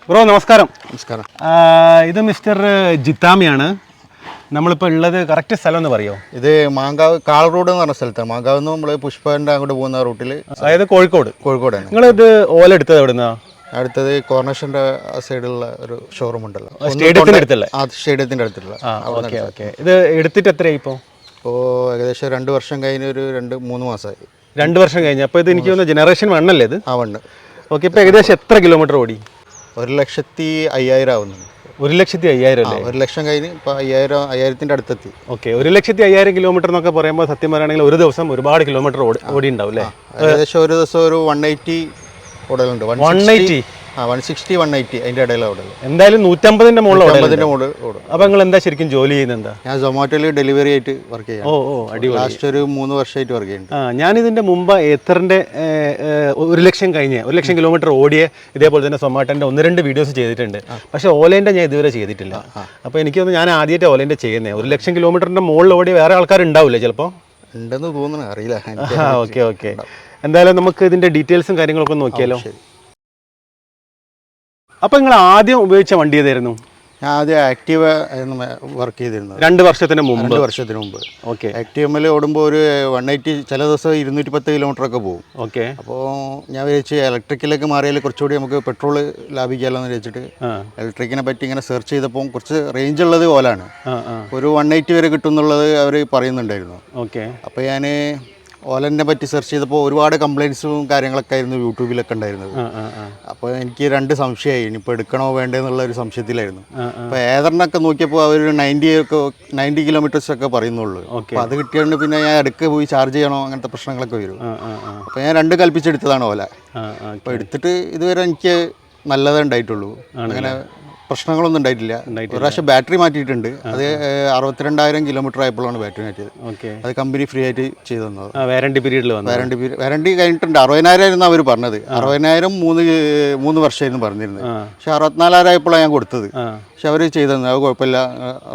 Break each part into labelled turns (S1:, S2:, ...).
S1: Bro നമസ്കാരം.
S2: നമസ്കാരം.
S1: ഇത് മിസ്റ്റർ ജിത്താമിയാണ്. നമ്മളിപ്പോൾ ഉള്ളത് കറക്റ്റ് സ്ഥലം എന്ന് പറയുമോ?
S2: ഇത് മാങ്കാവ് കാൾ റോഡ് എന്ന് പറഞ്ഞ സ്ഥലത്താണ്. മാങ്കാവ് നിന്ന് നമ്മൾ പുഷ്പൻ്റെ അങ്ങോട്ട് പോകുന്ന റൂട്ടിൽ,
S1: അതായത് കോഴിക്കോടാണ്. നിങ്ങളിത് ഓല എടുത്തത് എവിടുന്നാ?
S2: അടുത്തത് കോർണേഷൻ്റെ സൈഡിലുള്ള ഒരു ഷോറൂം ഉണ്ടല്ലോ,
S1: സ്റ്റേഡിയത്തിൻ്റെ അടുത്തല്ലേ?
S2: ആ സ്റ്റേഡിയത്തിൻ്റെ അടുത്തുള്ള.
S1: Okay okay. ഇത് എടുത്തിട്ട് എത്രയായി ഇപ്പോൾ?
S2: ഏകദേശം 2 വർഷം കഴിഞ്ഞ് ഒരു 2-3 മാസമായി.
S1: 2 വർഷം കഴിഞ്ഞ്. അപ്പോൾ ഇത് എനിക്ക് തോന്നുന്നു ജനറേഷൻ 1 അല്ലേ ഇത്?
S2: ആ 1.
S1: ഓക്കെ. ഇപ്പോൾ ഏകദേശം എത്ര കിലോമീറ്റർ ഓടി?
S2: 1,50,000 ആവുന്നുണ്ട്.
S1: 1,50,000 അല്ലേ?
S2: 1 ലക്ഷം കഴിഞ്ഞ് ഇപ്പോൾ 5,000-5,000-ൻ്റെ അടുത്തെത്തി.
S1: ഓക്കെ. 1,50,000 കിലോമീറ്റർ എന്നൊക്കെ പറയുമ്പോൾ സത്യം പറയുകയാണെങ്കിൽ ഒരു ദിവസം ഒരുപാട് കിലോമീറ്റർ ഓടി ഉണ്ടാവും അല്ലേ?
S2: ഏകദേശം ഒരു ദിവസം ഒരു 180 ഓടലുണ്ട്.
S1: 180?
S2: 160-180 അതിൻ്റെ ഇടയിൽ ഓടൽ.
S1: എന്തായാലും 150ൻ്റെ മുകളിൽ
S2: ഓടും.
S1: അപ്പോൾ നിങ്ങൾ എന്താ ശരിക്കും ജോലി ചെയ്യുന്നത്? എന്താ?
S2: ഞാൻ സൊമാറ്റോയിൽ ഡെലിവറി ആയിട്ട് വർക്ക് ചെയ്യാം.
S1: അടിപൊളി.
S2: ലാസ്റ്റ് ഒരു 3 വർഷമായിട്ട് വർക്ക് ചെയ്യുന്നുണ്ട്.
S1: ഞാനിതിൻ്റെ മുമ്പ് ഏത്തറിൻ്റെ 1 ലക്ഷം കഴിഞ്ഞ് 1 ലക്ഷം കിലോമീറ്റർ ഓടിയ ഇതേപോലെ തന്നെ സൊമാറ്റോൻ്റെ 1-2 വീഡിയോസ് ചെയ്തിട്ടുണ്ട്. പക്ഷേ ഓലേൻ്റെ ഞാൻ ഇതുവരെ ചെയ്തിട്ടില്ല. അപ്പോൾ എനിക്ക് തോന്നുന്നു ഞാൻ ആദ്യമായിട്ട് ഓലേൻ്റെ ചെയ്യുന്നത്. 1 ലക്ഷം കിലോമീറ്ററിൻ്റെ മുകളിൽ ഓടിയ വേറെ ആൾക്കാരുണ്ടാവില്ലേ ചിലപ്പോൾ?
S2: ഉണ്ടെന്ന് തോന്നുന്നു, അറിയില്ല.
S1: ഓക്കെ. എന്തായാലും നമുക്ക് ഇതിൻ്റെ ഡീറ്റെയിൽസും കാര്യങ്ങളൊക്കെ നോക്കിയാലോ. അപ്പോൾ നിങ്ങൾ ആദ്യം ഉപയോഗിച്ച വണ്ടി ഏതായിരുന്നു?
S2: ഞാൻ ആദ്യം ആക്റ്റീവ വർക്ക് ചെയ്തിരുന്നത്
S1: 2 വർഷത്തിന് മുമ്പ്.
S2: 2 വർഷത്തിന് മുമ്പ്.
S1: ഓക്കെ.
S2: ആക്റ്റീവയിൽ ഓടുമ്പോൾ ഒരു 180, ചില ദിവസം 210 കിലോമീറ്ററൊക്കെ പോകും.
S1: ഓക്കെ.
S2: അപ്പോൾ ഞാൻ വിചാരിച്ച് ഇലക്ട്രിക്കിലേക്ക് മാറിയാൽ കുറച്ചുകൂടി നമുക്ക് പെട്രോൾ ലാഭിക്കാമല്ലോ എന്ന് വെച്ചിട്ട് ഇലക്ട്രിക്കിനെ പറ്റി ഇങ്ങനെ സെർച്ച് ചെയ്തപ്പോൾ കുറച്ച് റേഞ്ച് ഉള്ളത് ഓലാണ്. ഒരു 180 വരെ കിട്ടും എന്നുള്ളത് അവർ പറയുന്നുണ്ടായിരുന്നു.
S1: ഓക്കെ.
S2: അപ്പോൾ ഞാൻ ഓലനെ പറ്റി സെർച്ച് ചെയ്തപ്പോൾ ഒരുപാട് കംപ്ലയിൻസും കാര്യങ്ങളൊക്കെ ആയിരുന്നു യൂട്യൂബിലൊക്കെ ഉണ്ടായിരുന്നത്. അപ്പോൾ എനിക്ക് 2 സംശയമായി, ഇനിയിപ്പോൾ എടുക്കണോ വേണ്ടതെന്നുള്ള ഒരു സംശയത്തിലായിരുന്നു. അപ്പോൾ ഏതെണ്ണൊക്കെ നോക്കിയപ്പോൾ അവർ 90 കിലോമീറ്റേഴ്സൊക്കെ പറയുന്നുള്ളൂ. അപ്പോൾ അത് കിട്ടിയതുകൊണ്ട് പിന്നെ ഞാൻ ഇടയ്ക്ക് പോയി ചാർജ് ചെയ്യണോ അങ്ങനത്തെ പ്രശ്നങ്ങളൊക്കെ വരും. അപ്പോൾ ഞാൻ 2 കൽപ്പിച്ചെടുത്തതാണ് ഓല. അപ്പോൾ എടുത്തിട്ട് ഇതുവരെ എനിക്ക് നല്ലതേ ഉണ്ടായിട്ടുള്ളൂ, അങ്ങനെ പ്രശ്നങ്ങളൊന്നും ഉണ്ടായിട്ടില്ല. ഒരു പ്രാവശ്യം ബാറ്ററി മാറ്റിയിട്ടുണ്ട്. അത് 62,000 കിലോമീറ്റർ ആയപ്പോഴാണ് ബാറ്ററി മാറ്റിയത്. അത് കമ്പനി ഫ്രീ ആയിട്ട് ചെയ്തു തന്നത്. വാറണ്ടി കഴിഞ്ഞിട്ടുണ്ട്. 60,000 ആയിരുന്നു അവർ പറഞ്ഞത്. 60,000 3 വർഷമായിരുന്നു പറഞ്ഞിരുന്നത്. പക്ഷെ 64,000 ആയപ്പോഴാണ് ഞാൻ കൊടുത്തത്. പക്ഷെ അവർ ചെയ്തു തന്നത് അത് കുഴപ്പമില്ല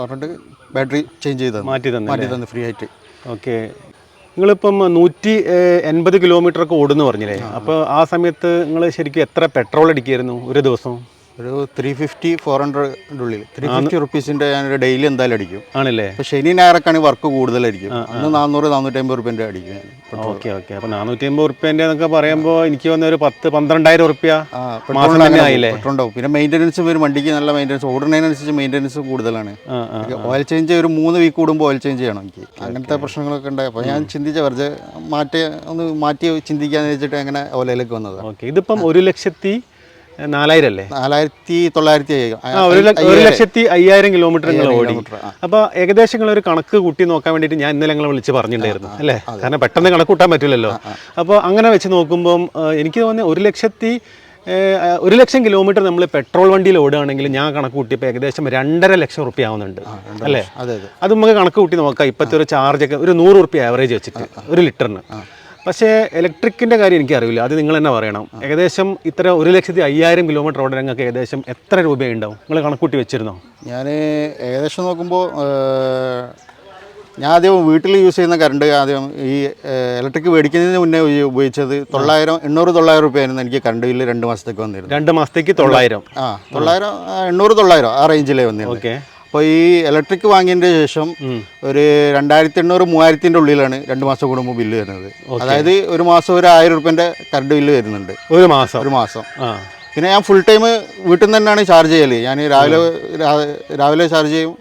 S2: പറഞ്ഞിട്ട് ബാറ്ററി ചേഞ്ച് ചെയ്ത് മാറ്റി തന്നു ഫ്രീ ആയിട്ട്.
S1: ഓക്കെ. നിങ്ങളിപ്പം 180 കിലോമീറ്റർ ഒക്കെ ഓടുന്നു പറഞ്ഞില്ലേ? അപ്പോൾ ആ സമയത്ത് നിങ്ങൾ ശരിക്കും എത്ര പെട്രോൾ അടിക്കുമായിരുന്നു ഒരു ദിവസം?
S2: ഒരു 350-400 ഉള്ളിൽ 350 റുപ്പീസിൻ്റെ ഞാനൊരു ഡെയിലി എന്തായാലും അടിക്കും. ആണല്ലേ? അപ്പോൾ ശനി ഞായറൊക്കെയാണ് വർക്ക് കൂടുതലായിരിക്കും. അന്ന് 400-450 റുപ്യൻ്റെ അടിക്കും.
S1: ഓക്കെ. അപ്പോൾ 450 റുപ്യൻ്റെ എന്നൊക്കെ പറയുമ്പോൾ എനിക്ക് വന്ന ഒരു 10-12,000 റുപ്യ
S2: പെട്രോളുണ്ടാവും. പിന്നെ മെയിൻ്റനൻസ് വരും, വണ്ടിക്ക് നല്ല മെയിൻ്റനൻസ്. ഓടുന്നതിനനുസരിച്ച് മെയിൻ്റനൻസ് കൂടുതലാണ്. ഓയിൽ ചേഞ്ച് ഒരു 3 വീക്ക് കൂടുമ്പോൾ ഓയിൽ ചേഞ്ച് ചെയ്യണം എനിക്ക്. അങ്ങനത്തെ പ്രശ്നങ്ങളൊക്കെ ഉണ്ടായി. അപ്പോൾ ഞാൻ ചിന്തിച്ച വെറുതെ മാറ്റി ചിന്തിക്കാന്ന് വെച്ചിട്ട് അങ്ങനെ ഓലയിലേക്ക് വന്നത്.
S1: ഓക്കെ. ഇതിപ്പം 1,04,000 അല്ലേ?
S2: 4,900.
S1: 1,05,000 കിലോമീറ്റർ നിങ്ങൾ ഓടി. അപ്പോൾ ഏകദേശം നിങ്ങളൊരു കണക്ക് കൂട്ടി നോക്കാൻ വേണ്ടിയിട്ട് ഞാൻ ഇന്നലെ നിങ്ങളെ വിളിച്ച് പറഞ്ഞിട്ടുണ്ടായിരുന്നു അല്ലേ? കാരണം പെട്ടെന്ന് കണക്ക് കൂട്ടാൻ പറ്റില്ലല്ലോ. അപ്പോൾ അങ്ങനെ വെച്ച് നോക്കുമ്പം എനിക്ക് തോന്നുന്നത് 1 ലക്ഷം കിലോമീറ്റർ നമ്മൾ പെട്രോൾ വണ്ടിയിൽ ഓടുകയാണെങ്കിൽ ഞാൻ കണക്ക് കൂട്ടിയപ്പോൾ ഏകദേശം 2.5 ലക്ഷം റുപ്യ ആവുന്നുണ്ട് അല്ലേ? അത് നമുക്ക് കണക്ക് കൂട്ടി നോക്കാം. ഇപ്പോഴത്തെ ഒരു ചാർജൊക്കെ ഒരു 100 റുപ്യ ആവറേജ് വെച്ചിട്ട് 1 ലിറ്ററിന്. പക്ഷേ ഇലക്ട്രിക്കിൻ്റെ കാര്യം എനിക്കറിയില്ല, അത് നിങ്ങൾ തന്നെ പറയണം. ഏകദേശം ഇത്ര 1,05,000 കിലോമീറ്റർ ഓടാൻ നിങ്ങൾക്ക് ഏകദേശം എത്ര രൂപയുണ്ടാവും? നിങ്ങൾ കണക്കൂട്ടി വെച്ചിരുന്നോ?
S2: ഞാൻ ഏകദേശം നോക്കുമ്പോൾ ഞാൻ ആദ്യം വീട്ടിൽ യൂസ് ചെയ്യുന്ന കറണ്ട് ആദ്യം ഈ ഇലക്ട്രിക് മേടിക്കുന്നതിന് മുന്നേ ഉപയോഗിച്ചത് 800-900 രൂപയായിരുന്നു എനിക്ക് കറണ്ട് ബില്ല് 2 മാസത്തേക്ക് വന്നിരുന്നു.
S1: 2 മാസത്തേക്ക് 900?
S2: 800-900 ആ റേഞ്ചിലേ വന്നിരുന്നു. ഓക്കെ. അപ്പോൾ ഈ ഇലക്ട്രിക് വാങ്ങിയതിൻ്റെ ശേഷം ഒരു 2,800-3,000-ൻ്റെ ഉള്ളിലാണ് 2 മാസം കൂടുമ്പോൾ ബില്ല് വരുന്നത്. അതായത് ഒരു മാസം ഒരു 1,000 റുപ്യൻ്റെ കറണ്ട് ബില്ല് വരുന്നുണ്ട് ഒരു മാസം. പിന്നെ ഞാൻ ഫുൾ ടൈം വീട്ടിൽ നിന്ന് തന്നെയാണ് ചാർജ് ചെയ്യൽ. ഞാൻ രാവിലെ ചാർജ് ചെയ്യും,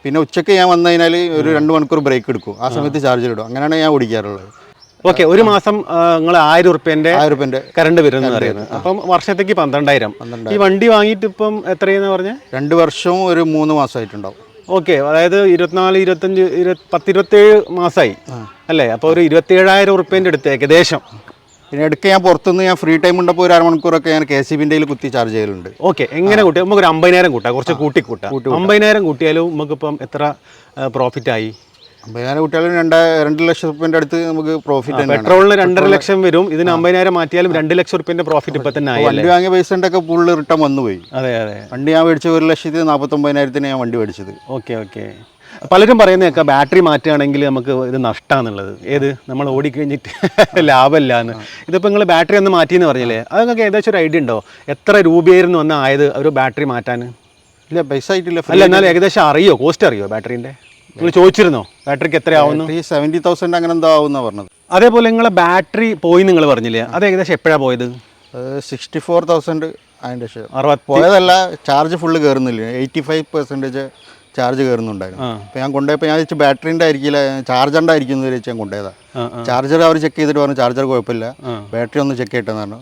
S2: പിന്നെ ഉച്ചയ്ക്ക് ഞാൻ വന്നു കഴിഞ്ഞാൽ ഒരു 2 മണിക്കൂർ ബ്രേക്ക് എടുക്കും. ആ സമയത്ത് ചാർജിലിടും. അങ്ങനെയാണ് ഞാൻ ഓടിക്കാറുള്ളത്.
S1: ഓക്കെ. ഒരു മാസം നിങ്ങൾ 1,000 റുപ്യൻ്റെ കറണ്ട് വരുമെന്ന് പറയുന്നത്. അപ്പം വർഷത്തേക്ക് 12,000. ഈ വണ്ടി വാങ്ങിയിട്ട് ഇപ്പം എത്രയെന്ന് പറഞ്ഞാൽ?
S2: 2 വർഷവും ഒരു 3 മാസമായിട്ടുണ്ടാവും.
S1: ഓക്കെ. അതായത് 24, 25, 27 മാസമായി അല്ലേ? അപ്പോൾ ഒരു 27,000 റുപ്യൻ്റെ അടുത്ത് ഏകദേശം.
S2: പിന്നെ ഇടയ്ക്ക് ഞാൻ പുറത്തുനിന്ന് ഞാൻ ഫ്രീ ടൈം ഉണ്ടപ്പോൾ ഒരു 1/2 മണിക്കൂറൊക്കെ ഞാൻ KCBൻ്റെ കുത്തി ചാർജ് ചെയ്യലുണ്ട്.
S1: ഓക്കെ. എങ്ങനെ കൂട്ടിയാൽ നമുക്ക് ഒരു 50,000 കൂട്ടാം, കുറച്ച് കൂട്ടാം. 50,000 കൂട്ടിയാലും നമുക്കിപ്പം എത്ര പ്രോഫിറ്റായി?
S2: 50,000 കുട്ടികളും 2 ലക്ഷം റുപ്യൻ്റെ അടുത്ത് നമുക്ക് പ്രോഫിറ്റ്.
S1: പെട്രോളിന് 2.5 ലക്ഷം വരും. ഇതിന് 50,000 മാറ്റിയാലും 2 ലക്ഷം റുപ്യൻ്റെ പ്രോഫിറ്റ് ഇപ്പം തന്നെ ആയി.
S2: വണ്ടി വാങ്ങിയ പൈസൻ്റെ ഒക്കെ ഫുള്ള് റിട്ടേൺ വന്നു പോയി.
S1: അതെ.
S2: വണ്ടി ഞാൻ മേടിച്ചത് 1,49,000 ഞാൻ വണ്ടി മേടിച്ചത്.
S1: ഓക്കെ. പലരും പറയുന്നതൊക്കെ ബാറ്ററി മാറ്റുകയാണെങ്കിൽ നമുക്ക് ഇത് നഷ്ടമാണെന്നുള്ളത്. ഏത് നമ്മൾ ഓടിക്കഴിഞ്ഞിട്ട് ലാഭമില്ല എന്ന്. ഇതിപ്പോൾ നിങ്ങൾ ബാറ്ററി ഒന്ന് മാറ്റിയെന്ന് പറഞ്ഞില്ലേ, അത് നിങ്ങൾക്ക് ഏകദേശം ഒരു ഐഡിയ ഉണ്ടോ എത്ര രൂപയായിരുന്നു ഒന്ന് ആയത് ഒരു ബാറ്ററി മാറ്റാൻ?
S2: ഇല്ല, പൈസ ആയിട്ടില്ല.
S1: അല്ല, എന്നാലും ഏകദേശം അറിയോ, കോസ്റ്റ് അറിയോ ബാറ്ററീൻ്റെ? നിങ്ങൾ ചോദിച്ചിരുന്നോ ബാറ്ററിക്ക് എത്രയാവുന്നു?
S2: 70,000 അങ്ങനെ എന്തോ ആവുന്ന പറഞ്ഞത്.
S1: അതേപോലെ നിങ്ങളെ ബാറ്ററി പോയി നിങ്ങൾ പറഞ്ഞില്ലേ, അത് ഏകദേശം എപ്പോഴാണ് പോയത്?
S2: 64,000 അതിൻ്റെ പോയതല്ല, ചാർജ് ഫുള്ള് കയറുന്നില്ല. 85% ചാർജ് കയറുന്നുണ്ടായിരുന്നു. അപ്പോൾ ഞാൻ കൊണ്ടുപോയപ്പോൾ ഞാൻ വെച്ച് ബാറ്ററിൻ്റെ ആയിരിക്കില്ല, ചാർജറിൻ്റെ ആയിരിക്കും എന്ന് വെച്ച് ഞാൻ കൊണ്ടുപോയതാണ്. ചാർജർ അവർ ചെക്ക് ചെയ്തിട്ട് പറഞ്ഞു ചാർജർ കുഴപ്പമില്ല, ബാറ്ററി ഒന്ന് ചെക്ക് ചെയ്തിട്ടെന്ന് പറഞ്ഞു.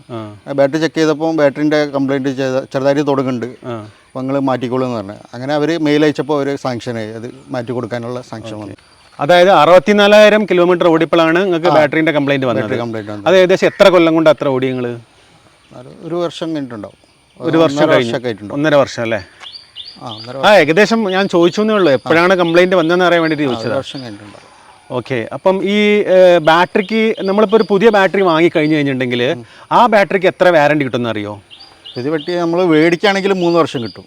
S2: ബാറ്ററി ചെക്ക് ചെയ്തപ്പോൾ ബാറ്ററിൻ്റെ കംപ്ലയിൻറ്റ് ചെറുതായിട്ട് തുടങ്ങുന്നുണ്ട്, അപ്പോൾ നിങ്ങൾ മാറ്റിക്കോളൂ എന്ന് പറഞ്ഞു. അങ്ങനെ അവർ മെയിൽ അയച്ചപ്പോൾ അവർ സാങ്ഷനായി, അത് മാറ്റി കൊടുക്കാനുള്ള സാങ്ഷൻ വന്നു.
S1: അതായത് 64,000 കിലോമീറ്റർ ഓടിയപ്പോഴാണ് നിങ്ങൾക്ക് ബാറ്ററിൻ്റെ കംപ്ലയിൻറ്റ് വന്നത്. അത് ഏകദേശം എത്ര കൊല്ലം കൊണ്ട് അത്ര ഓടി നിങ്ങൾ?
S2: ഒരു വർഷം കഴിഞ്ഞിട്ടുണ്ടാവും.
S1: ഒരു വർഷം കഴിഞ്ഞിട്ടുണ്ടാവും. 1.5 വർഷം അല്ലേ? ഏകദേശം ഞാൻ ചോദിച്ചു എന്നേ ഉള്ളൂ, എപ്പോഴാണ് കംപ്ലയിൻറ്റ് വന്നതെന്ന് അറിയാൻ വേണ്ടിയിട്ട് ചോദിച്ചത്.
S2: വർഷം കഴിഞ്ഞിട്ടുണ്ടാവും.
S1: ഓക്കെ. അപ്പം ഈ ബാറ്ററിക്ക് നമ്മളിപ്പോൾ ഒരു പുതിയ ബാറ്ററി വാങ്ങി കഴിഞ്ഞ് കഴിഞ്ഞിട്ടുണ്ടെങ്കിൽ ആ ബാറ്ററിക്ക് എത്ര വാറണ്ടി കിട്ടുമെന്ന് അറിയോ?
S2: ഇത് പറ്റി നമ്മൾ മേടിക്കുകയാണെങ്കിൽ 3 വർഷം കിട്ടും.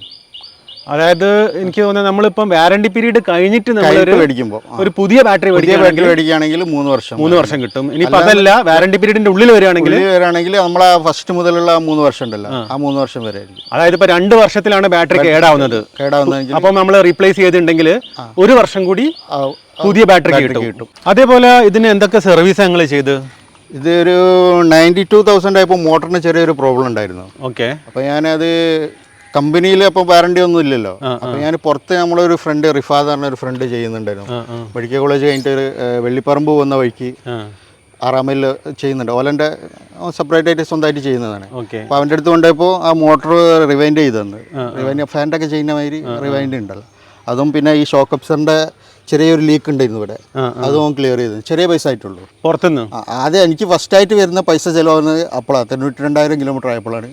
S1: അതായത് എനിക്ക് തോന്നുന്നത് നമ്മളിപ്പം വാറണ്ടി പീരീഡ് കഴിഞ്ഞിട്ട്
S2: മേടിക്കുമ്പോൾ
S1: ഒരു പുതിയ ബാറ്ററി
S2: മേടിക്കുകയാണെങ്കിൽ 3
S1: വർഷം കിട്ടും. ഇനിയിപ്പോൾ അതല്ല, വാറണ്ടി പീരീഡിന്റെ ഉള്ളിൽ
S2: വരികയാണെങ്കിൽ നമ്മൾ ആ ഫസ്റ്റ് മുതലുള്ള 3 വർഷം ഉണ്ടല്ലോ, ആ 3 വർഷം വരെ ആയിരിക്കും.
S1: അതായത് ഇപ്പോൾ 2 വർഷത്തിലാണ് ബാറ്ററി കേടാവുന്നത്. അപ്പം നമ്മൾ റീപ്ലേസ് ചെയ്തിട്ടുണ്ടെങ്കിൽ 1 വർഷം കൂടി പുതിയ ബാറ്ററി കിട്ടും. അതേപോലെ ഇതിന് എന്തൊക്കെ സർവീസ് ഞങ്ങൾ ചെയ്ത്?
S2: ഇതൊരു 92,000 ആയപ്പോൾ മോട്ടറിന് ചെറിയൊരു പ്രോബ്ലം ഉണ്ടായിരുന്നു.
S1: ഓക്കെ.
S2: അപ്പോൾ ഞാനത് കമ്പനിയിൽ അപ്പോൾ വാറണ്ടി ഒന്നും ഇല്ലല്ലോ, അപ്പോൾ ഞാൻ പുറത്ത് നമ്മളൊരു ഫ്രണ്ട് റിഫാദ് പറഞ്ഞ ഒരു ഫ്രണ്ട് ചെയ്യുന്നുണ്ടായിരുന്നു. മെഡിക്കൽ കോളേജ് കഴിഞ്ഞിട്ട് ഒരു വെള്ളിപ്പറമ്പ് വന്ന വഴിക്ക് 6 മൈൽ ചെയ്യുന്നുണ്ട്. ഓലൻ്റെ സെപ്പറേറ്റ് ആയിട്ട് സ്വന്തമായിട്ട് ചെയ്യുന്നതാണ്. അപ്പോൾ അവൻ്റെ അടുത്ത് കൊണ്ടുപോയപ്പോൾ ആ മോട്ടർ റിവൈൻഡ് ചെയ്ത് തന്നു. റിവൈൻഡ് ഫാൻ്റൊക്കെ ചെയ്യുന്ന മാതിരി റിവൈൻഡ് ഉണ്ടല്ലോ, അതും പിന്നെ ഈ ഷോക്ക് അബ്സറിൻ്റെ ചെറിയൊരു ലീക്ക് ഉണ്ടായിരുന്നു ഇവിടെ, അതും ക്ലിയർ ചെയ്തു. ചെറിയ പൈസ ആയിട്ടുള്ളൂ പുറത്തുനിന്ന്. ആദ്യം എനിക്ക് ഫസ്റ്റായിട്ട് വരുന്ന പൈസ ചിലവാകുന്നത് അപ്പോഴാണ് 92,000 കിലോമീറ്റർ ആയപ്പോഴാണ്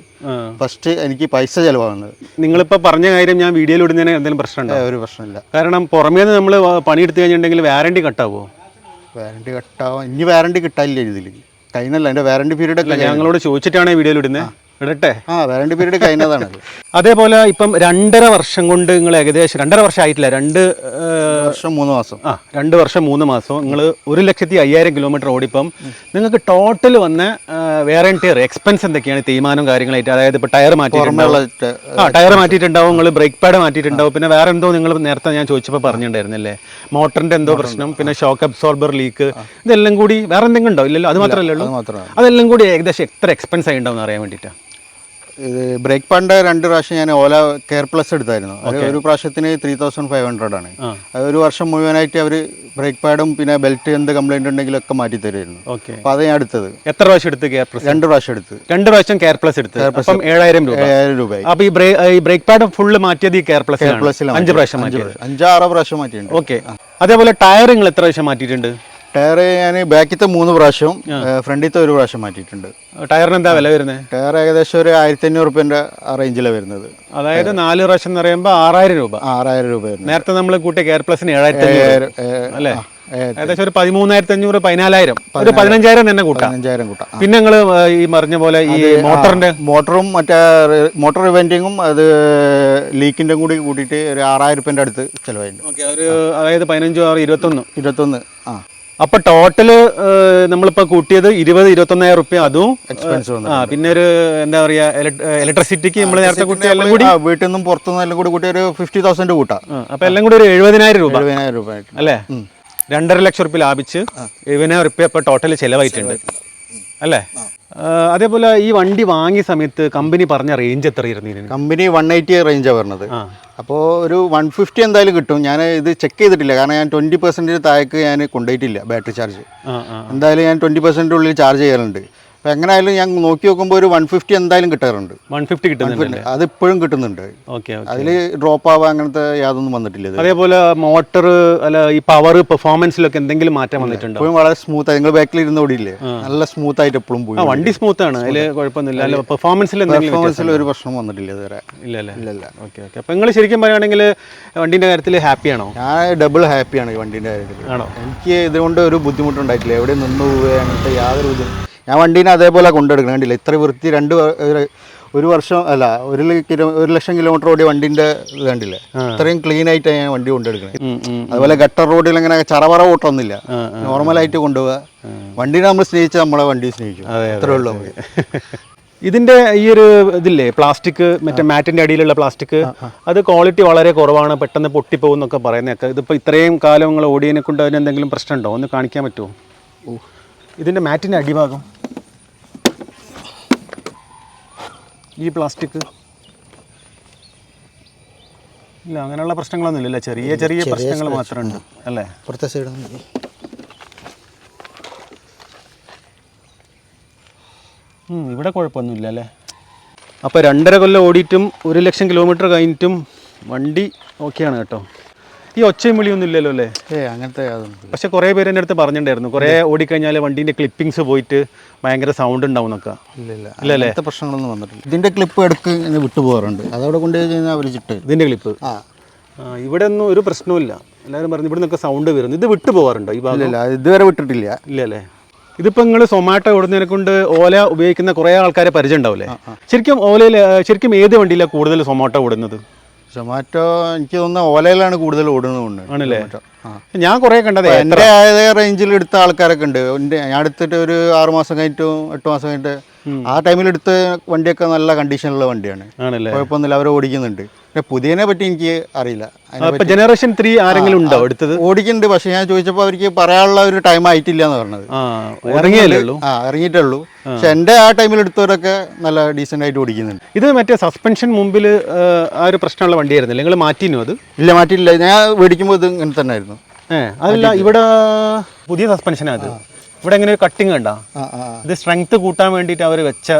S2: ഫസ്റ്റ് എനിക്ക് പൈസ ചിലവാകുന്നത്.
S1: നിങ്ങളിപ്പോൾ പറഞ്ഞ കാര്യം ഞാൻ വീഡിയോയിൽ ഇടുന്നതിന് എന്തെങ്കിലും പ്രശ്നമുണ്ടോ?
S2: ഒരു പ്രശ്നമില്ല.
S1: കാരണം പുറമേ നിന്ന് നമ്മൾ പണിയെടുത്ത് കഴിഞ്ഞിട്ടുണ്ടെങ്കിൽ വാറണ്ടി കട്ടാവോ?
S2: വാറണ്ടി കട്ടാവും. ഇനി വാറണ്ടി കിട്ടാനില്ല ഇതിൽ, കഴിഞ്ഞല്ല എൻ്റെ വാറണ്ടി പീരീഡ് ഒക്കെ.
S1: ഞങ്ങളോട് ചോദിച്ചിട്ടാണ് വീഡിയോയിൽ ഇടുന്നത്, ഇടട്ടെ.
S2: വാറണ്ടി പീരീഡ് കഴിഞ്ഞതാണ്.
S1: അതേപോലെ ഇപ്പം 2.5 വർഷം കൊണ്ട് നിങ്ങൾ ഏകദേശം 2.5 വർഷം ആയിട്ടില്ല, 2
S2: വർഷം 3 മാസം
S1: 2 വർഷം 3 മാസം നിങ്ങൾ 1,05,000 കിലോമീറ്റർ ഓടിപ്പം നിങ്ങൾക്ക് ടോട്ടൽ വന്ന വേറെ എക്സ്പെൻസ് എന്തൊക്കെയാണ്? തീരുമാനം കാര്യങ്ങളായിട്ട്, അതായത് ഇപ്പോൾ ടയർ മാറ്റിയിട്ടുണ്ടാവും, നിങ്ങൾ ബ്രേക്ക് പാഡ് മാറ്റിയിട്ടുണ്ടാവും, പിന്നെ വേറെ എന്തോ നിങ്ങൾ നേരത്തെ ഞാൻ ചോദിച്ചപ്പോൾ പറഞ്ഞിട്ടുണ്ടായിരുന്നല്ലേ, മോട്ടറിൻ്റെ എന്തോ പ്രശ്നം, പിന്നെ ഷോക്ക് അബ്സോർബർ ലീക്ക്, ഇതെല്ലാം കൂടി വേറെ എന്തെങ്കിലും ഉണ്ടോ? ഇല്ലല്ലോ, അത് മാത്രമല്ലേ ഉള്ളൂ. അതെല്ലാം കൂടി ഏകദേശം എത്ര എക്സ്പെൻസ് ആയി ഉണ്ടാവും അറിയാൻ വേണ്ടിയിട്ടാണ്.
S2: ഇത് ബ്രേക്ക് പാഡിൻ്റെ 2 പ്രാവശ്യം ഞാൻ ഓല കെയർ പ്ലസ് എടുത്തായിരുന്നു. ഒരു പ്രാവശ്യത്തിന് 3,500 ആണ്. ഒരു വർഷം മുഴുവനായിട്ട് അവർ ബ്രേക്ക് പാഡും പിന്നെ ബെൽറ്റ് എന്ത് കംപ്ലൈൻറ്റ് ഉണ്ടെങ്കിലൊക്കെ മാറ്റി തരുമായിരുന്നു. അപ്പോൾ അത് ഞാൻ എടുത്തത്.
S1: എത്ര പ്രാവശ്യം എടുത്ത് കെയർ പ്ലസ്?
S2: 2 പ്രാവശ്യം എടുത്ത്.
S1: 2 പ്രാവശ്യം കെയർ പ്ലസ് എടുത്ത് 7,000 രൂപ. അപ്പോൾ ഈ ബ്രേക്ക് പാഡ് ഫുള്ള് മാറ്റിയത് ഈ കെയർ പ്ലസിൽ 5 പ്രാവശ്യം
S2: 5-6 പ്രാവശ്യം മാറ്റിയിട്ടുണ്ട്.
S1: ഓക്കെ. അതേപോലെ ടയർ നിങ്ങൾ എത്ര പ്രാവശ്യം മാറ്റിയിട്ടുണ്ട്?
S2: ടയർ ഞാൻ ബാക്കിലത്തെ 3 പ്രാവശ്യം, ഫ്രണ്ടിലത്തെ 1 പ്രാവശ്യം മാറ്റിയിട്ടുണ്ട്.
S1: ടയറിന് എന്താ വില വരുന്നത്?
S2: ടയർ ഏകദേശം ഒരു 1,500 രൂപേൻ്റെ റേഞ്ചിലാണ് വരുന്നത്.
S1: അതായത് 4 പ്രാവശ്യം എന്ന് പറയുമ്പോൾ 6,000 രൂപ.
S2: 6,000 രൂപ. നേരത്തെ
S1: നമ്മൾ കൂട്ടിയ കെയർ പ്ലസിന് 7,500 അല്ലേ? ഏകദേശം ഒരു 13,500 14,000 ഒരു 15,000 തന്നെ കൂട്ടാം. പിന്നെ നിങ്ങൾ ഈ പറഞ്ഞ പോലെ ഈ
S2: മോട്ടറും മറ്റേ മോട്ടർ റിവെൻറ്റിങ്ങും അത് ലീക്കിൻ്റെ കൂടി കൂട്ടിയിട്ട് ഒരു 6,000 രൂപേൻ്റെ അടുത്ത് ചിലവായിട്ടുണ്ട്.
S1: അതായത് 15, 6, 21.
S2: അപ്പോൾ
S1: ടോട്ടല് നമ്മളിപ്പോൾ കൂട്ടിയത് 20-21,000 രൂപ. അതും
S2: എക്സ്പെൻസ്.
S1: പിന്നെ ഒരു എന്താ പറയുക, ഇലക്ട്രിസിറ്റിക്ക് നമ്മൾ നേരത്തെ കൂട്ടി എല്ലാം കൂടി
S2: വീട്ടിൽ നിന്നും പുറത്തുനിന്നും എല്ലാം കൂടി കൂട്ടി ഒരു 50,000 കൂട്ടാം.
S1: അപ്പോൾ എല്ലാം കൂടി ഒരു 70,000 രൂപ.
S2: 70,000 രൂപ
S1: അല്ലേ? 2.5 ലക്ഷം രൂപ ലാഭിച്ച് 70,000 രൂപ ഇപ്പോൾ ടോട്ടൽ ചിലവായിട്ടുണ്ട് അല്ലേ? അതേപോലെ ഈ വണ്ടി വാങ്ങിയ സമയത്ത് കമ്പനി പറഞ്ഞ റേഞ്ച് എത്രയായിരുന്നു?
S2: കമ്പനി 180 റേഞ്ചാണ് പറഞ്ഞത്. അപ്പോൾ ഒരു 150 എന്തായാലും കിട്ടും. ഞാൻ ഇത് ചെക്ക് ചെയ്തിട്ടില്ല, കാരണം ഞാൻ 20% താഴേക്ക് ഞാൻ കൊണ്ടുപോയിട്ടില്ല ബാറ്ററി ചാർജ്. എന്തായാലും ഞാൻ 20% ഉള്ളിൽ ചാർജ് ചെയ്യാറുണ്ട്. അപ്പോൾ എങ്ങനെയായാലും ഞാൻ നോക്കി നോക്കുമ്പോൾ ഒരു 150 എന്തായാലും കിട്ടാറുണ്ട്.
S1: 150 കിട്ടുന്നുണ്ട്.
S2: അത് ഇപ്പോഴും കിട്ടുന്നുണ്ട്. അതിൽ ഡ്രോപ്പ് ആവുക അങ്ങനത്തെ യാതൊന്നും വന്നിട്ടില്ല.
S1: അതേപോലെ മോട്ടർ അല്ല ഈ പവർ പെർഫോമൻസിലൊക്കെ എന്തെങ്കിലും മാറ്റം വന്നിട്ടുണ്ട്?
S2: ഇപ്പോഴും വളരെ സ്മൂത്ത് ആയി. നിങ്ങൾ ബാക്കിൽ ഇരുന്ന് ഓടിയില്ലേ, നല്ല സ്മൂത്ത് ആയിട്ട് എപ്പോഴും പോയി.
S1: വണ്ടി സ്മൂത്ത് ആണ്, അതിൽ കുഴപ്പമൊന്നുമില്ല. പെർഫോമൻസിൽ
S2: ഒരു പ്രശ്നം വന്നിട്ടില്ല ഇതുവരെ.
S1: ഇല്ലല്ലേ? ഓക്കെ. അപ്പോൾ നിങ്ങൾ ശരിക്കും പറയുകയാണെങ്കിൽ വണ്ടീൻ്റെ കാര്യത്തിൽ ഹാപ്പിയാണോ?
S2: ഞാൻ ഡബിൾ ഹാപ്പിയാണ് ഈ വണ്ടീൻ്റെ കാര്യത്തിൽ.
S1: ആണോ?
S2: എനിക്ക് ഇതുകൊണ്ട് ഒരു ബുദ്ധിമുട്ടുണ്ടായിട്ടില്ല, എവിടെ നിന്ന് പോവുക അങ്ങനത്തെ യാതൊരു ബുദ്ധിമുട്ട്. ഞാൻ വണ്ടീനെ അതേപോലെ കൊണ്ടെടുക്കണം, കണ്ടില്ല ഇത്ര വൃത്തി. ഒരു വർഷം അല്ല 1,00,000 കിലോമീറ്റർ ഓടിയ വണ്ടിന്റെ ഇത് കണ്ടില്ലേ, അത്രയും ക്ലീൻ ആയിട്ടാണ് ഞാൻ വണ്ടി കൊണ്ടെടുക്കുന്നത്. അതുപോലെ ഗട്ടർ റോഡിൽ അങ്ങനെ ചറവറ ഓട്ടമൊന്നുമില്ല, നോർമലായിട്ട് കൊണ്ടുപോവുക. വണ്ടിനെ നമ്മൾ സ്നേഹിച്ചാൽ നമ്മളെ വണ്ടി സ്നേഹിക്കും, അത്രേ ഉള്ളൂ നമുക്ക്.
S1: ഇതിന്റെ ഈ ഒരു ഇതില്ലേ പ്ലാസ്റ്റിക്, മറ്റേ മാറ്റിന്റെ അടിയിലുള്ള പ്ലാസ്റ്റിക്, അത് ക്വാളിറ്റി വളരെ കുറവാണ്, പെട്ടെന്ന് പൊട്ടിപ്പോകും എന്നൊക്കെ പറയുന്നതൊക്കെ. ഇതിപ്പോൾ ഇത്രയും കാലം നിങ്ങൾ ഓടിയതിനെ കൊണ്ട് അതിന് എന്തെങ്കിലും പ്രശ്നമുണ്ടോ? ഒന്ന് കാണിക്കാൻ പറ്റുമോ? ഇതിന്റെ മാറ്റിന്റെ അടിഭാഗം ഈ പ്ലാസ്റ്റിക് ഇല്ല, അങ്ങനെയുള്ള പ്രശ്നങ്ങളൊന്നും ഇല്ലല്ലേ? ചെറിയ ചെറിയ പ്രശ്നങ്ങൾ മാത്രമുണ്ട് അല്ലേ?
S2: പുറത്തെ സൈഡ്
S1: ഇവിടെ കുഴപ്പമൊന്നുമില്ല അല്ലേ? അപ്പോൾ 2.5 കൊല്ലം ഓടിയിട്ടും 1,00,000 കിലോമീറ്റർ കഴിഞ്ഞിട്ടും വണ്ടി ഓക്കെയാണ് കേട്ടോ. ഈ ഒച്ചയും വിളിയൊന്നും ഇല്ലല്ലോ അല്ലേ?
S2: അങ്ങനത്തെ.
S1: പക്ഷെ കുറേ പേര് എൻ്റെ അടുത്ത് പറഞ്ഞിട്ടുണ്ടായിരുന്നു, കുറേ ഓടിക്കഴിഞ്ഞാൽ വണ്ടീൻ്റെ ക്ലിപ്പിങ്സ് പോയിട്ട് ഭയങ്കര സൗണ്ട് ഉണ്ടാവും എന്നൊക്കെ.
S2: ഇല്ലല്ലേ, പ്രശ്നങ്ങളൊന്നും വന്നിട്ടില്ല. ഇതിൻ്റെ ക്ലിപ്പ് എടുക്ക് വിട്ടു പോകാറുണ്ട്, അതവിടെ കൊണ്ടുപോയി അവർ ചിട്ട്.
S1: ഇതിൻ്റെ ക്ലിപ്പ് ഇവിടെ ഒന്നും ഒരു പ്രശ്നവുമില്ല. എല്ലാവരും പറഞ്ഞു ഇവിടെ നിന്നൊക്കെ സൗണ്ട് വരുന്നു. ഇത് വിട്ടു പോകാറുണ്ടോ ഈ ഭാഗം?
S2: ഇല്ല, ഇതുവരെ വിട്ടിട്ടില്ല.
S1: ഇല്ലല്ലേ. ഇതിപ്പോൾ നിങ്ങൾ സൊമാറ്റോ ഓടുന്നതിനെ കൊണ്ട് ഓല ഉപയോഗിക്കുന്ന കുറേ ആൾക്കാരെ പരിചയം ഉണ്ടാവില്ലേ? ശരിക്കും ഓലയിൽ ശരിക്കും ഏത് വണ്ടിയിലാണ് കൂടുതൽ സൊമാറ്റോ ഓടുന്നത്?
S2: സൊമാറ്റോ എനിക്ക് തോന്നുന്ന ഓലയിലാണ് കൂടുതൽ ഓടുന്നത്.
S1: ആണല്ലേ? ഞാൻ കുറേ കണ്ടത്
S2: എൻ്റെ അതേ റേഞ്ചിൽ എടുത്ത ആൾക്കാരൊക്കെ ഉണ്ട്. ഞാൻ എടുത്തിട്ട് ഒരു 6 മാസം കഴിഞ്ഞിട്ടും 8 മാസം കഴിഞ്ഞിട്ട് ആ ടൈമിൽ എടുത്ത വണ്ടിയൊക്കെ നല്ല കണ്ടീഷനുള്ള വണ്ടിയാണ്, കുഴപ്പമൊന്നുമില്ല, അവർ ഓടിക്കുന്നുണ്ട്. പിന്നെ പുതിയതിനെ പറ്റി എനിക്ക് അറിയില്ല.
S1: ജനറേഷൻ 3 ആരെങ്കിലും ഉണ്ടോ എടുത്തത്?
S2: ഓടിക്കുന്നുണ്ട്, പക്ഷെ ഞാൻ ചോദിച്ചപ്പോൾ അവർക്ക് പറയാനുള്ള ഒരു ടൈം ആയിട്ടില്ല എന്ന് പറഞ്ഞത്. ഇറങ്ങിയിട്ടേ ഉള്ളൂ. പക്ഷെ എൻ്റെ ആ ടൈമിൽ എടുത്തവരൊക്കെ നല്ല ഡീസൻ്റ് ആയിട്ട് ഓടിക്കുന്നുണ്ട്.
S1: ഇത് മറ്റേ സസ്പെൻഷൻ മുമ്പിൽ ആ ഒരു പ്രശ്നമുള്ള വണ്ടിയായിരുന്നില്ല, നിങ്ങൾ മാറ്റിനോ അത്?
S2: ഇല്ല, മാറ്റിയില്ല. ഞാൻ മേടിക്കുമ്പോൾ ഇത് ഇങ്ങനെ തന്നെ ആയിരുന്നു.
S1: അതല്ല, ഇവിടെ പുതിയ സസ്പെൻഷനാണ് അത്. ഇവിടെ എങ്ങനെ ഒരു കട്ടിങ് കണ്ടാ? ഇത് സ്ട്രെങ്ത് കൂട്ടാൻ വേണ്ടിയിട്ട് അവർ വെച്ച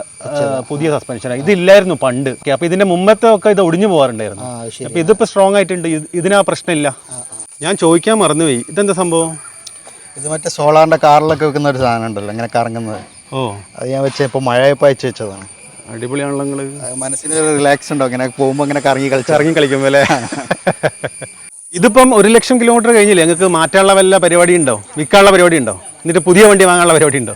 S1: പുതിയ സസ്പെൻഷനാണ്. ഇതില്ലായിരുന്നു പണ്ട്. അപ്പോൾ ഇതിന്റെ മുമ്പത്തെ ഒക്കെ ഇത് ഒടിഞ്ഞു പോകാറുണ്ടായിരുന്നു. അപ്പോൾ ഇതിപ്പോൾ സ്ട്രോങ് ആയിട്ടുണ്ട്, ഇതിനാ പ്രശ്നമില്ല. ഞാൻ ചോദിക്കാൻ മറന്നുപോയി, ഇതെന്താ സംഭവം?
S2: ഇത് മറ്റേ സോളാറിന്റെ കാറിലൊക്കെ വെക്കുന്ന ഒരു സാധനം ഉണ്ടല്ലോ, ഇങ്ങനെ കറങ്ങുന്നത്. അത് ഞാൻ വെച്ച ഇപ്പോൾ മഴയപ്പോൾ അയച്ചു വെച്ചതാണ്.
S1: അടിപൊളിയാണല്ലോ. നിങ്ങൾ
S2: മനസ്സിന് റിലാക്സ് ഉണ്ടോ ഇങ്ങനെ പോകുമ്പോൾ ഇങ്ങനെ കറങ്ങി
S1: കളിക്കുമ്പോൾ അല്ലേ? ഇതിപ്പം 1,00,000 കിലോമീറ്റർ കഴിഞ്ഞില്ലേ, നിങ്ങൾക്ക് മാറ്റാനുള്ള വല്ല പരിപാടി ഉണ്ടോ? വിൽക്കാനുള്ള പരിപാടി ഉണ്ടോ? എന്നിട്ട് പുതിയ വണ്ടി വാങ്ങാനുള്ള പരിപാടി ഉണ്ടോ?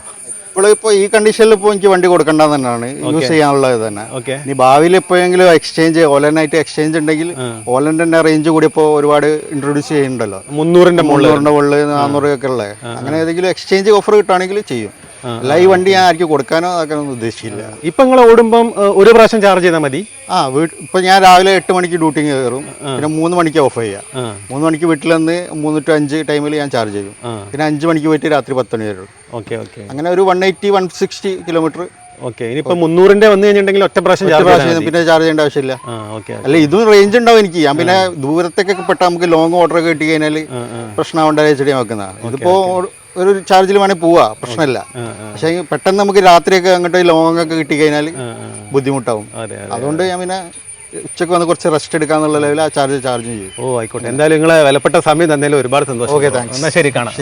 S2: ഇപ്പോൾ ഈ കണ്ടീഷനിൽ ഇപ്പോൾ എനിക്ക് വണ്ടി കൊടുക്കേണ്ടത് തന്നെയാണ്, യൂസ് ചെയ്യാനുള്ളത് തന്നെ. ഇനി ഭാവിയിൽ എപ്പോഴെങ്കിലും എക്സ്ചേഞ്ച് ഓലനായിട്ട് എക്സ്ചേഞ്ച് ഉണ്ടെങ്കിൽ ഓലൻ്റെ തന്നെ റേഞ്ച് കൂടി ഇപ്പോൾ ഒരുപാട് ഇൻട്രൊഡ്യൂസ് ചെയ്യുന്നുണ്ടല്ലോ, 300ന്റെ മുകളിൽ 400 ഒക്കെ ഉള്ളത്. അങ്ങനെ ഏതെങ്കിലും എക്സ്ചേഞ്ച് ഓഫർ കിട്ടുകയാണെങ്കിൽ ചെയ്യും. അല്ല ഈ വണ്ടി ഞാൻ ആർക്കും കൊടുക്കാനോ അതൊന്നും ഉദ്ദേശിച്ചില്ല.
S1: ഇപ്പം നിങ്ങൾ ഓടുമ്പം ഒരു പ്രാവശ്യം ചാർജ് ചെയ്താൽ മതി.
S2: ഇപ്പം ഞാൻ രാവിലെ 8 മണിക്ക് ഡ്യൂട്ടി കയറും, പിന്നെ 3 മണിക്ക് ഓഫ് ചെയ്യുക. 3 മണിക്ക് വീട്ടിൽ നിന്ന് 3 to 5 ടൈമിൽ ഞാൻ ചാർജ് ചെയ്യും. പിന്നെ 5 മണിക്ക് പോയിട്ട് രാത്രി 10 മണി വരെ. അങ്ങനെ ഒരു 180-160 കിലോമീറ്റർ.
S1: ഇനിയിപ്പോൾ 300ന്റെ വന്നു കഴിഞ്ഞിട്ടുണ്ടെങ്കിൽ ഒറ്റ പ്രാവശ്യം
S2: പിന്നെ ചാർജ് ചെയ്യേണ്ട ആവശ്യമില്ല. അല്ല ഇതും റേഞ്ച് ഉണ്ടാവും എനിക്ക്. ഞാൻ പിന്നെ ദൂരത്തേക്കൊക്കെ പെട്ട നമുക്ക് ലോങ് ഓർഡർ ഒക്കെ കിട്ടി കഴിഞ്ഞാൽ പ്രശ്നമാവേണ്ട വെച്ചിട്ട് ഞാൻ വെക്കുന്നതാണ്. ഇതിപ്പോൾ ഒരു ചാർജിൽ വേണമെങ്കിൽ പോവാ, പ്രശ്നമില്ല. പക്ഷേ പെട്ടെന്ന് നമുക്ക് രാത്രിയൊക്കെ അങ്ങോട്ട് ലോങ് ഒക്കെ കിട്ടിക്കഴിഞ്ഞാൽ ബുദ്ധിമുട്ടാവും. അതുകൊണ്ട് ഞാൻ പിന്നെ ഉച്ചക്ക് വന്ന് കുറച്ച് റെസ്റ്റ് എടുക്കാന്നുള്ള ലെവലിൽ ആ ചാർജ് ചെയ്യും.
S1: ആയിക്കോട്ടെ. എന്തായാലും നിങ്ങളെ വിലപ്പെട്ട സമയം തന്നതിൽ ഒരുപാട് സന്തോഷം.
S2: Okay, thanks.
S1: എന്നാൽ ശരി, കാണാം.